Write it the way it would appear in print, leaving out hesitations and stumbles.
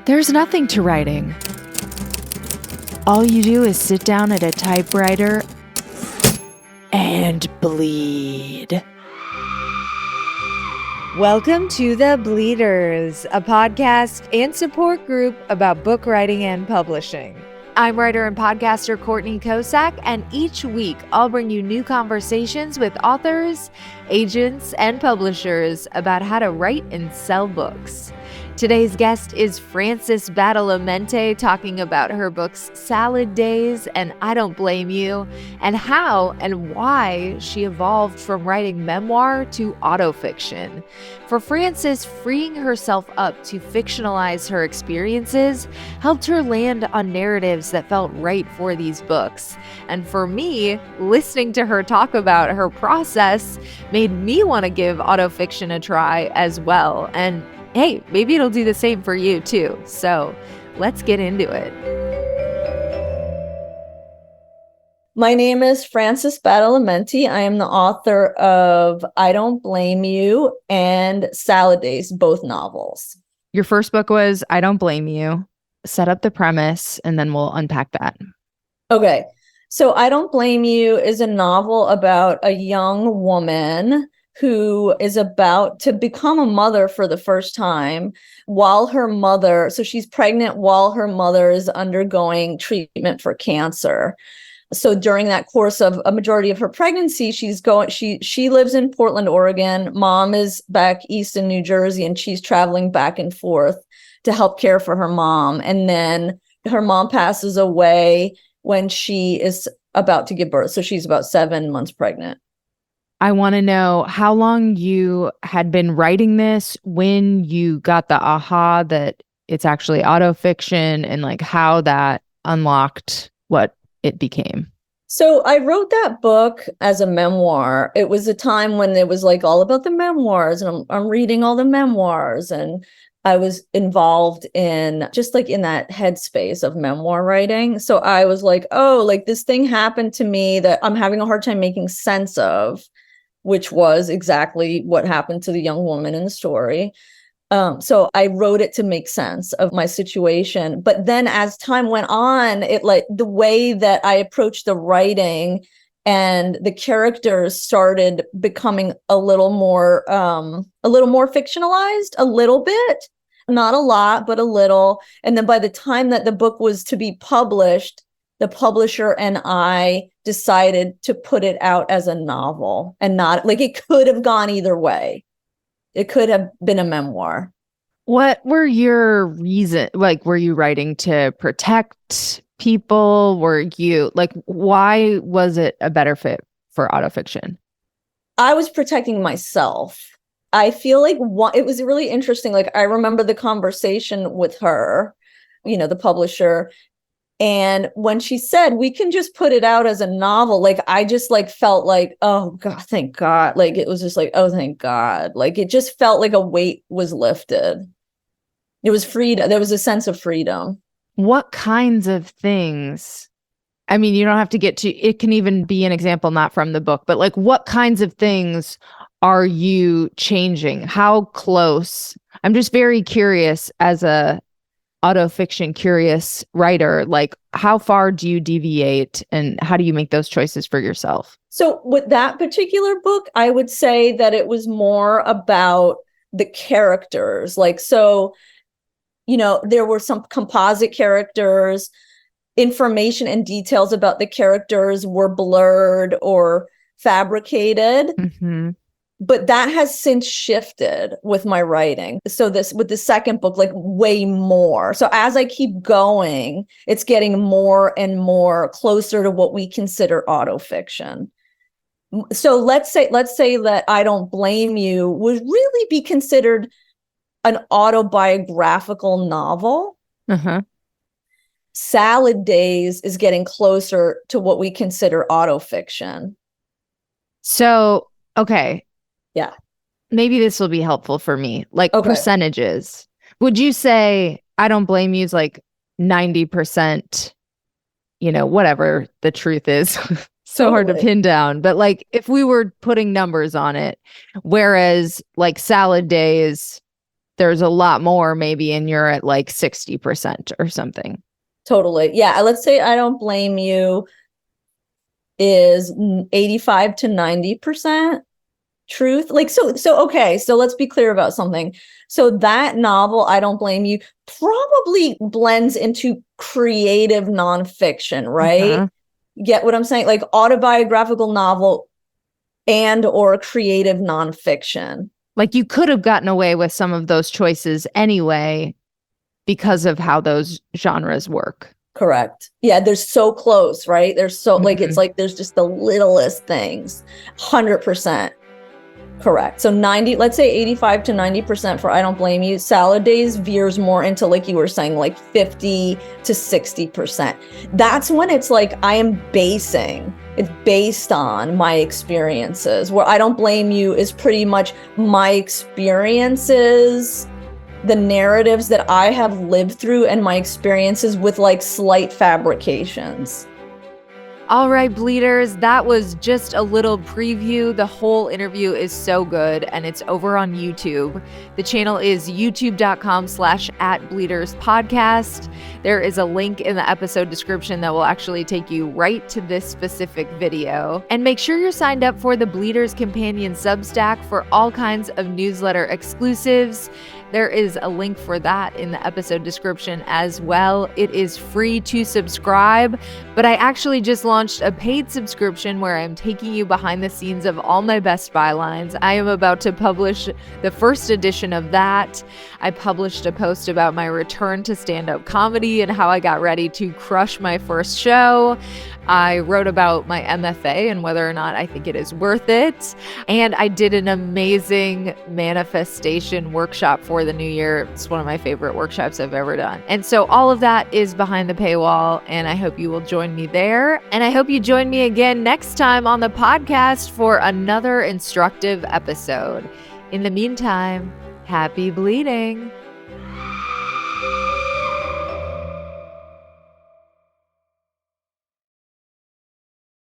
There's nothing to writing. All you do is sit down at a typewriter and bleed. Welcome to The Bleeders, a podcast and support group about book writing and publishing. I'm writer and podcaster Courtney Kosak, and each week I'll bring you new conversations with authors, agents, and publishers about how to write and sell books. Today's guest is Frances Badalamenti, talking about her books Salad Days and I Don't Blame You, and how and why she evolved from writing memoir to autofiction. For Frances, freeing herself up to fictionalize her experiences helped her land on narratives that felt right for these books. And for me, listening to her talk about her process made me want to give autofiction a try as well. And hey, maybe it'll do the same for you too. So let's get into it. My name is Frances Badalamenti. I am the author of I Don't Blame You and Salad Days, both novels. Your first book was I Don't Blame You. Set up the premise and then we'll unpack that. Okay. So I Don't Blame You is a novel about a young woman who is about to become a mother for the first time so she's pregnant while her mother is undergoing treatment for cancer. So during that course of a majority of her pregnancy, she lives in Portland, Oregon. Mom is back east in New Jersey, and she's traveling back and forth to help care for her mom. And then her mom passes away when she is about to give birth. So she's about 7 months pregnant. I want to know how long you had been writing this, when you got the aha that it's actually autofiction, and like how that unlocked what it became. So I wrote that book as a memoir. It was a time when it was like all about the memoirs, and I'm reading all the memoirs, and I was involved in just like in that headspace of memoir writing. So I was like, oh, like this thing happened to me that I'm having a hard time making sense of, which was exactly what happened to the young woman in the story. So I wrote it to make sense of my situation. But then as time went on, it like the way that I approached the writing and the characters started becoming a little more fictionalized, a little bit, not a lot, but a little. And then by the time that the book was to be published, the publisher and I decided to put it out as a novel, and not like it could have gone either way. It could have been a memoir. What were your reasons? Like, were you writing to protect people? Why was it a better fit for autofiction? I was protecting myself. I feel like it was really interesting. Like, I remember the conversation with her, the publisher. And when she said, we can just put it out as a novel, like, I just like felt like, oh God, thank God. Like, it was just like, oh, thank God. Like, it just felt like a weight was lifted. It was freedom. There was a sense of freedom. What kinds of things? I mean, you don't have to get to, it can even be an example, not from the book, but like, what kinds of things are you changing? How close? I'm just very curious as a autofiction curious writer, like how far do you deviate and how do you make those choices for yourself? So with that particular book, I would say that it was more about the characters. Like, so, there were some composite characters, information and details about the characters were blurred or fabricated. Mm-hmm. But that has since shifted with my writing. So with the second book, like way more. So as I keep going, it's getting more and more closer to what we consider autofiction. So let's say that I Don't Blame You would really be considered an autobiographical novel. Uh-huh. Salad Days is getting closer to what we consider autofiction. So, okay. Yeah. Maybe this will be helpful for me. Like, okay. Percentages. Would you say I Don't Blame You is like 90%, whatever the truth is? So hard to pin down. But like, if we were putting numbers on it, whereas like Salad Days there's a lot more maybe, and you're at like 60% or something. Totally. Yeah. Let's say I Don't Blame You is 85 to 90% truth. Like, okay. So let's be clear about something. So that novel, I Don't Blame You, probably blends into creative nonfiction, right? Get what I'm saying? Like autobiographical novel and or creative nonfiction. Like you could have gotten away with some of those choices anyway because of how those genres work. Correct. Yeah, they're so close, right? They're so like, it's like there's just the littlest things. 100% correct. So 90, let's say 85 to 90% for I Don't Blame You. Salad Days veers more into, like you were saying, like 50 to 60%. That's when it's like it's based on my experiences, where I Don't Blame You is pretty much my experiences, the narratives that I have lived through, and my experiences with like slight fabrications. All right, Bleeders, that was just a little preview. The whole interview is so good, and it's over on YouTube. The channel is youtube.com/@bleederspodcast. There is a link in the episode description that will actually take you right to this specific video. And make sure you're signed up for the Bleeders Companion Substack for all kinds of newsletter exclusives. There is a link for that in the episode description as well. It is free to subscribe, but I actually just launched a paid subscription where I'm taking you behind the scenes of all my best bylines. I am about to publish the first edition of that. I published a post about my return to stand-up comedy and how I got ready to crush my first show. I wrote about my MFA and whether or not I think it is worth it. And I did an amazing manifestation workshop for the new year. It's one of my favorite workshops I've ever done. And so all of that is behind the paywall, and I hope you will join me there. And I hope you join me again next time on the podcast for another instructive episode. In the meantime, happy bleeding.